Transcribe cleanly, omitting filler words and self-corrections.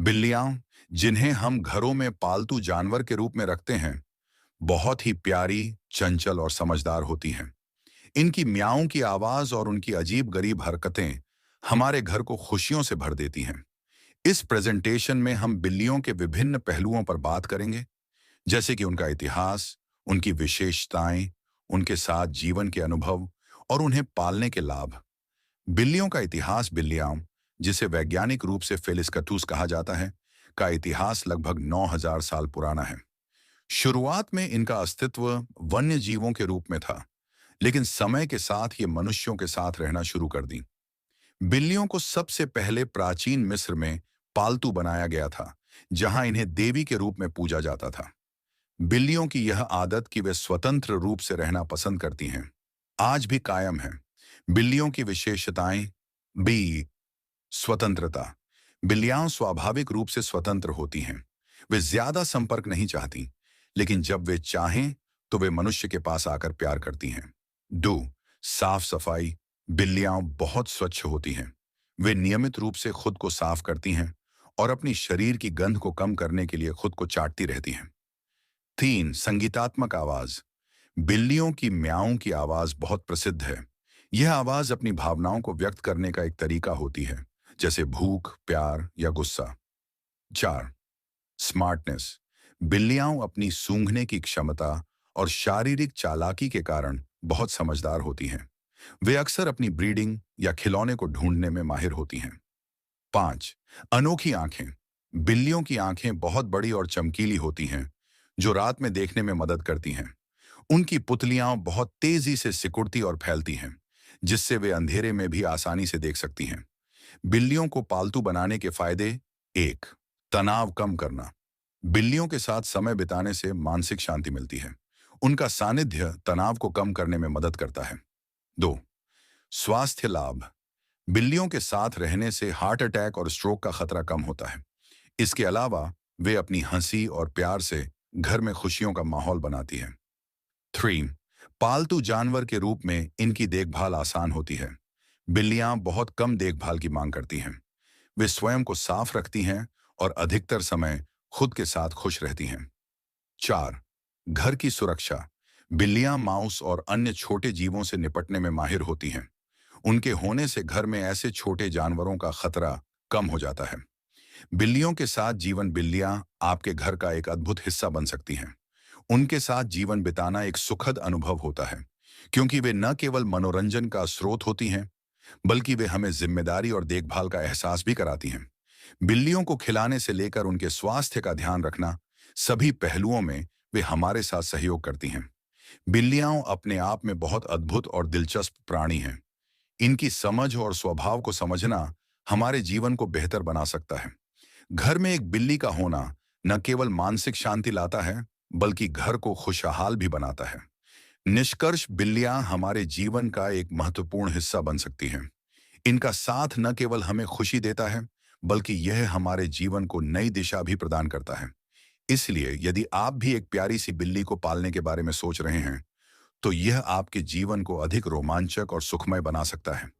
बिल्लियां, जिन्हें हम घरों में पालतू जानवर के रूप में रखते हैं, बहुत ही प्यारी, चंचल और समझदार होती हैं। इनकी म्याऊं की आवाज और उनकी अजीब-गरीब हरकतें हमारे घर को खुशियों से भर देती हैं। इस प्रेजेंटेशन में हम बिल्लियों के विभिन्न पहलुओं पर बात करेंगे, जैसे कि उनका इतिहास, उनकी विशेषताएं, उनके साथ जीवन के अनुभव और उन्हें पालने के लाभ। बिल्लियों का इतिहास। बिल्लियां, जिसे वैज्ञानिक रूप से फेलिस कटूस कहा जाता है, का इतिहास लगभग 9000 साल पुराना है। शुरुआत में इनका अस्तित्व वन्य जीवों के रूप में था, लेकिन समय के साथ ये मनुष्यों के साथ रहना शुरू कर दी। बिल्लियों को सबसे पहले प्राचीन मिस्र में पालतू बनाया गया था, जहां इन्हें देवी के रूप में पूजा जाता था। बिल्लियों की यह आदत कि वे स्वतंत्र रूप से रहना पसंद करती हैं, आज भी कायम है। बिल्लियों की विशेषताएं। बी स्वतंत्रता। बिल्लियां स्वाभाविक रूप से स्वतंत्र होती हैं। वे ज्यादा संपर्क नहीं चाहती, लेकिन जब वे चाहें तो वे मनुष्य के पास आकर प्यार करती हैं। दो साफ सफाई। बिल्लियां बहुत स्वच्छ होती हैं। वे नियमित रूप से खुद को साफ करती हैं और अपनी शरीर की गंध को कम करने के लिए खुद को चाटती रहती हैं। तीन संगीतात्मक आवाज। बिल्लियों की म्याऊं की आवाज बहुत प्रसिद्ध है। यह आवाज अपनी भावनाओं को व्यक्त करने का एक तरीका होती है, जैसे भूख, प्यार या गुस्सा। चार स्मार्टनेस। बिल्लियां अपनी सूंघने की क्षमता और शारीरिक चालाकी के कारण बहुत समझदार होती हैं। वे अक्सर अपनी ब्रीडिंग या खिलौने को ढूंढने में माहिर होती हैं। पांच अनोखी आंखें। बिल्लियों की आंखें बहुत बड़ी और चमकीली होती हैं, जो रात में देखने में मदद करती हैं। उनकी पुतलियां बहुत तेजी से सिकुड़ती और फैलती हैं, जिससे वे अंधेरे में भी आसानी से देख सकती हैं। बिल्लियों को पालतू बनाने के फायदे। एक तनाव कम करना। बिल्लियों के साथ समय बिताने से मानसिक शांति मिलती है। उनका सानिध्य तनाव को कम करने में मदद करता है। दो स्वास्थ्य लाभ। बिल्लियों के साथ रहने से हार्ट अटैक और स्ट्रोक का खतरा कम होता है। इसके अलावा वे अपनी हंसी और प्यार से घर में खुशियों का माहौल बनाती हैं। थ्री पालतू जानवर के रूप में इनकी देखभाल आसान होती है। बिल्लियां बहुत कम देखभाल की मांग करती हैं। वे स्वयं को साफ रखती हैं और अधिकतर समय खुद के साथ खुश रहती हैं। चार घर की सुरक्षा। बिल्लियां माउस और अन्य छोटे जीवों से निपटने में माहिर होती हैं। उनके होने से घर में ऐसे छोटे जानवरों का खतरा कम हो जाता है। बिल्लियों के साथ जीवन। बिल्लियां आपके घर का एक अद्भुत हिस्सा बन सकती हैं। उनके साथ जीवन बिताना एक सुखद अनुभव होता है, क्योंकि वे न केवल मनोरंजन का स्रोत होती हैं, बल्कि वे हमें जिम्मेदारी और देखभाल का एहसास भी कराती हैं। बिल्लियों को खिलाने से लेकर उनके स्वास्थ्य का ध्यान रखना, सभी पहलुओं में वे हमारे साथ सहयोग करती हैं। बिल्लियां अपने आप में बहुत अद्भुत और दिलचस्प प्राणी हैं। इनकी समझ और स्वभाव को समझना हमारे जीवन को बेहतर बना सकता है। घर में एक बिल्ली का होना न केवल मानसिक शांति लाता है, बल्कि घर को खुशहाल भी बनाता है। निष्कर्ष, बिल्लियां हमारे जीवन का एक महत्वपूर्ण हिस्सा बन सकती हैं। इनका साथ न केवल हमें खुशी देता है, बल्कि यह हमारे जीवन को नई दिशा भी प्रदान करता है। इसलिए यदि आप भी एक प्यारी सी बिल्ली को पालने के बारे में सोच रहे हैं, तो यह आपके जीवन को अधिक रोमांचक और सुखमय बना सकता है।